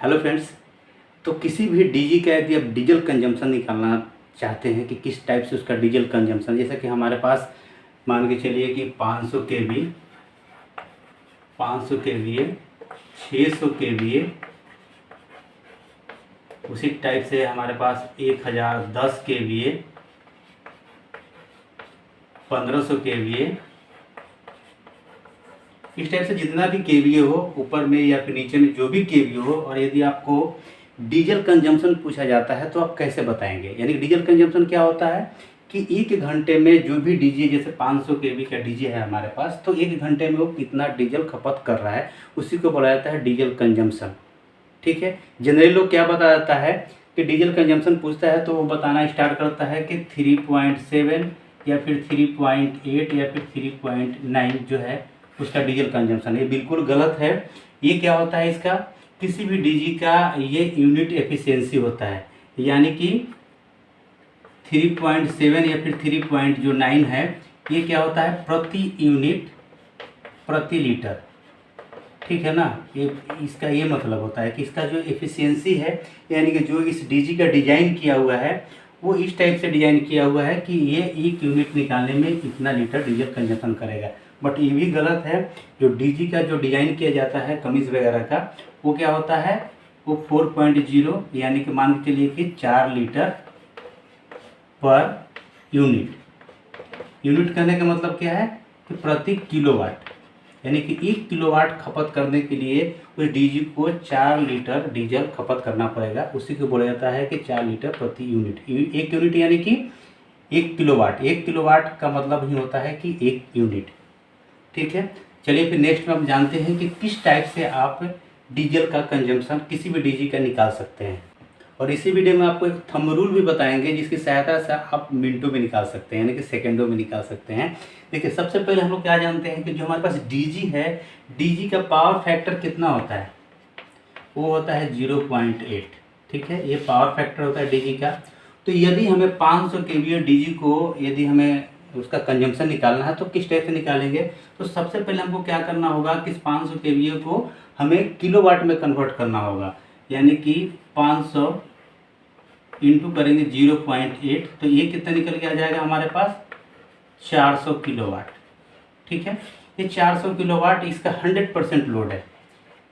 Hello friends. तो किसी भी डीजी का यदि आप डीजल कंजम्पशन निकालना चाहते हैं कि किस टाइप से उसका डीजल कंजम्पशन, जैसा कि हमारे पास मान के चलिए कि 500 केवी, 500 केवीए, 600 केवीए, उसी टाइप से हमारे पास 1010 केवीए, 1500 केवीए, इस टाइप से जितना भी केवीए हो ऊपर में या फिर नीचे में जो भी केवीए हो। और यदि आपको डीजल कंजम्पशन पूछा जाता है तो आप कैसे बताएंगे, यानी डीजल कंजम्पशन क्या होता है कि एक घंटे में जो भी डीजी, जैसे 500 केवी का डीजी है हमारे पास, तो एक घंटे में वो कितना डीजल खपत कर रहा है उसी को बोला जाता है डीजल कंजम्पशन। ठीक है। जनरली लोग क्या बता जाता है कि डीजल कंजम्पशन पूछता है तो वो बताना स्टार्ट करता है कि 3.7 या फिर 3.8 या फिर 3.9 जो है उसका डीजल कंजम्पशन। ये बिल्कुल गलत है। ये क्या होता है, इसका किसी भी डीजी का ये यूनिट एफिशिएंसी होता है, यानी कि 3.7 या फिर 3.9 है, ये क्या होता है प्रति यूनिट प्रति लीटर। ठीक है ना। ये इसका ये मतलब होता है कि इसका जो एफिशिएंसी है, यानी कि जो इस डीजी का डिजाइन किया हुआ है वो इस टाइप से डिजाइन किया हुआ है कि ये एक यूनिट निकालने में इतना लीटर डीजल कंजप्शन करेगा। बट ये भी गलत है। जो डीजी का जो डिजाइन किया जाता है कमीज वगैरह का, वो क्या होता है, वो 4.0 यानी कि मान के चलिए कि 4 लीटर पर यूनिट। यूनिट कहने का मतलब क्या है कि प्रति किलोवाट, यानी कि 1 किलोवाट खपत करने के लिए उस डीजी को 4 लीटर डीजल खपत करना पड़ेगा। उसी को बोला जाता है कि 4 लीटर प्रति यूनिट। 1 यूनिट यानी कि 1 किलोवाट। 1 किलोवाट का मतलब ही होता है कि 1 यूनिट। ठीक है। चलिए फिर नेक्स्ट में हम जानते हैं कि किस टाइप से आप डीजल का कंजम्पशन किसी भी डीजी का निकाल सकते हैं। और इसी वीडियो में आपको एक थंब रूल भी बताएंगे जिसकी सहायता से आप मिनटों में निकाल सकते हैं, यानी कि सेकंडों में निकाल सकते हैं। देखिए सबसे पहले हम लोग क्या जानते हैं कि जो हमारे पास डीजी है, डीजी का पावर फैक्टर कितना होता है, वो होता है 0.8। ठीक है, ये पावर फैक्टर होता है डीजी का। तो यदि हमें 500 केवीए डीजी को यदि हमें उसका कंजम्पशन निकालना है तो किस टाइप से निकालेंगे। तो सबसे पहले हमको क्या करना होगा कि इस 500 केवीए को हमें किलोवाट में कन्वर्ट करना होगा, यानी कि 500 इंटू करेंगे 0.8, तो ये कितना निकल के आ जाएगा हमारे पास 400 किलोवाट। ठीक है, ये 400 किलोवाट इसका 100% लोड है।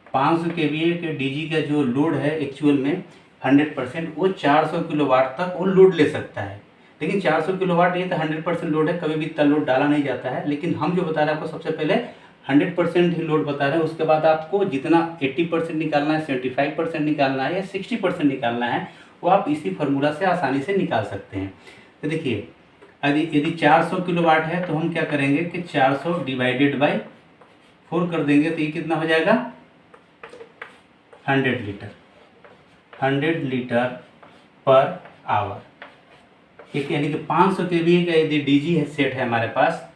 500 केवीए के डीजी का जो लोड है एक्चुअल में 100%, वो 400 किलोवाट तक वो लोड ले सकता है। लेकिन 400 किलोवाट ये तो 100% लोड है, कभी भी इतना लोड डाला नहीं जाता है। लेकिन हम जो बता रहे हैं आपको सबसे पहले 100% ही लोड बता रहे हैं। उसके बाद आपको जितना 80% निकालना है, 75% निकालना है या 60% निकालना है, वो आप इसी फार्मूला से आसानी से निकाल सकते हैं। तो देखिए यदि 400 किलोवाट है तो हम क्या करेंगे कि 400 डिवाइडेड बाई 4 कर देंगे, तो ये कितना हो जाएगा 100 लीटर। 100 लीटर पर आवर, ठीक है। यानी कि 500 केवीए का यदि डीजी है सेट है हमारे पास,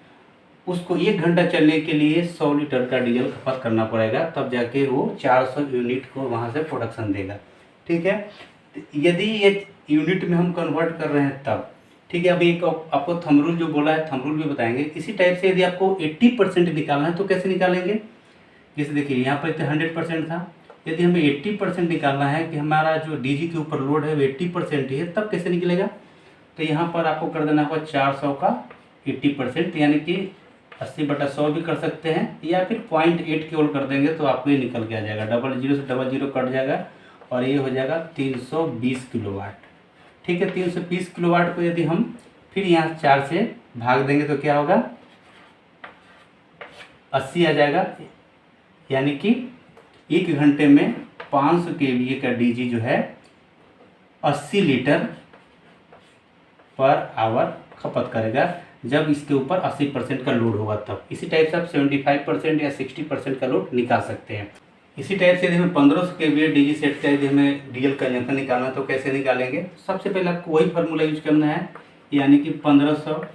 उसको 1 घंटा चलने के लिए 100 लीटर का डीजल खपत करना पड़ेगा, तब जाके वो 400 यूनिट को वहाँ से प्रोडक्शन देगा। ठीक है। यदि ये यूनिट में हम कन्वर्ट कर रहे हैं तब, ठीक है। अभी एक आपको थंब रूल जो बोला है, थंब रूल भी बताएंगे। इसी टाइप से यदि आपको 80% निकालना है तो कैसे निकालेंगे। जैसे देखिए यहाँ पर 100% था, यदि हमें 80% निकालना है कि हमारा जो डीजी के ऊपर लोड है वो 80% ही है, तब कैसे निकलेगा। तो यहाँ पर आपको कर देना होगा 400 का 80%, यानी कि 80/100 भी कर सकते हैं, या फिर 0.8 केवल कर देंगे तो आपको ये निकल के आ जाएगा। 00 से 00 कट जाएगा और ये हो जाएगा 320 किलोवाट। ठीक है। 320 किलोवाट को यदि हम फिर यहाँ 4 से भाग देंगे तो क्या होगा 80 आ जाएगा, यानी कि 1 घंटे में 500 केवीए का डीजी जो है 80 लीटर पर आवर खपत करेगा, जब इसके ऊपर 80% का लोड होगा तब। इसी टाइप से आप 75% या 60% का लोड निकाल सकते हैं। इसी टाइप से यदि हमें 1500 केवीए डीजी सेट का यदि हमें डीजल कंजम्पशन निकालना है तो कैसे निकालेंगे। सबसे पहले आपको वही फार्मूला यूज करना है, यानी कि 1500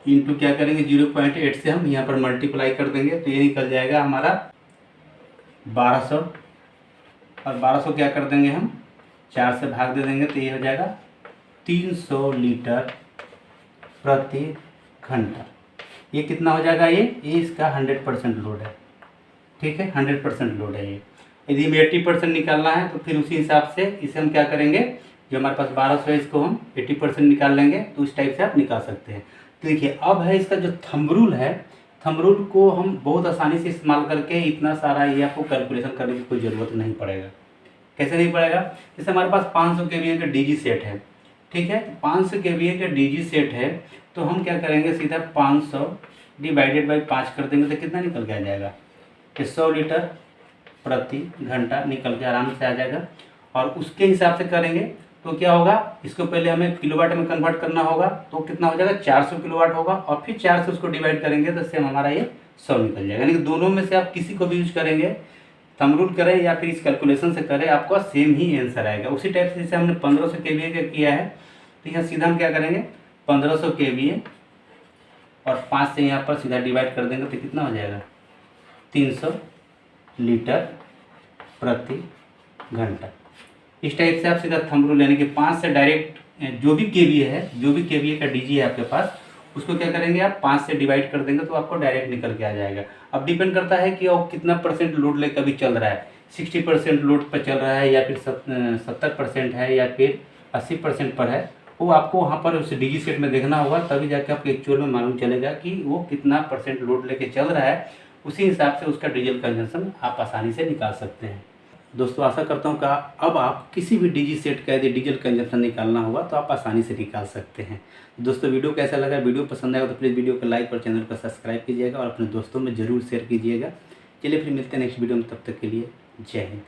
इंटू क्या करेंगे 0.8 से हम यहाँ पर मल्टीप्लाई कर देंगे, तो ये निकल जाएगा हमारा 1200। और 1200 क्या कर देंगे हम 4 से भाग दे देंगे, तो ये हो जाएगा 300 लीटर प्रति घंटा। ये कितना हो जाएगा, ये इसका 100% लोड है। ठीक है, 100% लोड है ये। यदि हमें 80% निकालना है तो फिर उसी हिसाब से इसे हम क्या करेंगे, जो हमारे पास 1200 है इसको हम 80% निकाल लेंगे। तो इस टाइप से आप निकाल सकते हैं। तो देखिए अब है इसका जो थंब रूल है, थंब रूल को हम बहुत आसानी से इस्तेमाल करके इतना सारा ये आपको कैलकुलेशन करने की कोई ज़रूरत नहीं पड़ेगा। कैसे नहीं पड़ेगा, जैसे हमारे पास 500 kVA का DG सेट है, ठीक है, 500 kVA का DG सेट है, तो हम क्या करेंगे, सीधा 500 डिवाइडेड बाई 5 कर देंगे तो कितना निकल के आ जाएगा, 100 लीटर प्रति घंटा निकल के आराम से आ जाएगा। और उसके हिसाब से करेंगे तो क्या होगा, इसको पहले हमें किलोवाट में कन्वर्ट करना होगा, तो कितना हो जाएगा, 400 किलोवाट होगा, और फिर 4 से उसको डिवाइड करेंगे तो सेम हमारा ये 100 निकल जाएगा। यानी कि दोनों में से आप किसी को भी यूज करेंगे, थंब रूल करें या फिर इस कैलकुलेशन से करें, आपका सेम ही आंसर आएगा। उसी टाइप से जैसे हमने 1500 kVA का किया है, तो यहाँ सीधा हम क्या करेंगे, 1500 kVA और 5 से यहाँ पर सीधा डिवाइड कर देंगे तो कितना हो जाएगा, 300 लीटर प्रति घंटा। इस टाइप से आप सीधा थंब रूल, यानी कि 5 से डायरेक्ट जो भी केवीए है, जो भी केवीए का डीजी है आपके पास, उसको क्या करेंगे आप 5 से डिवाइड कर देंगे तो आपको डायरेक्ट निकल के आ जाएगा। अब डिपेंड करता है कि वो कितना परसेंट लोड लेकर अभी चल रहा है, 60% लोड पर चल रहा है या फिर 70% है या फिर 80% पर है, वो आपको वहाँ पर उस डीजी सेट में देखना होगा, तभी जाके आपको एक्चुअल में मालूम चलेगा कि वो कितना परसेंट लोड लेके चल रहा है। उसी हिसाब से उसका डीजल कंजम्पशन आप आसानी से निकाल सकते हैं। दोस्तों आशा करता हूँ कि अब आप किसी भी डीजी सेट का यदि डीजल कंजम्पशन निकालना होगा तो आप आसानी से निकाल सकते हैं। दोस्तों वीडियो कैसा लगा, वीडियो पसंद आएगा तो प्लीज़ वीडियो को लाइक और चैनल को सब्सक्राइब कीजिएगा और अपने दोस्तों में ज़रूर शेयर कीजिएगा। चलिए फिर मिलते हैं नेक्स्ट वीडियो में, तब तक के लिए जय हिंद।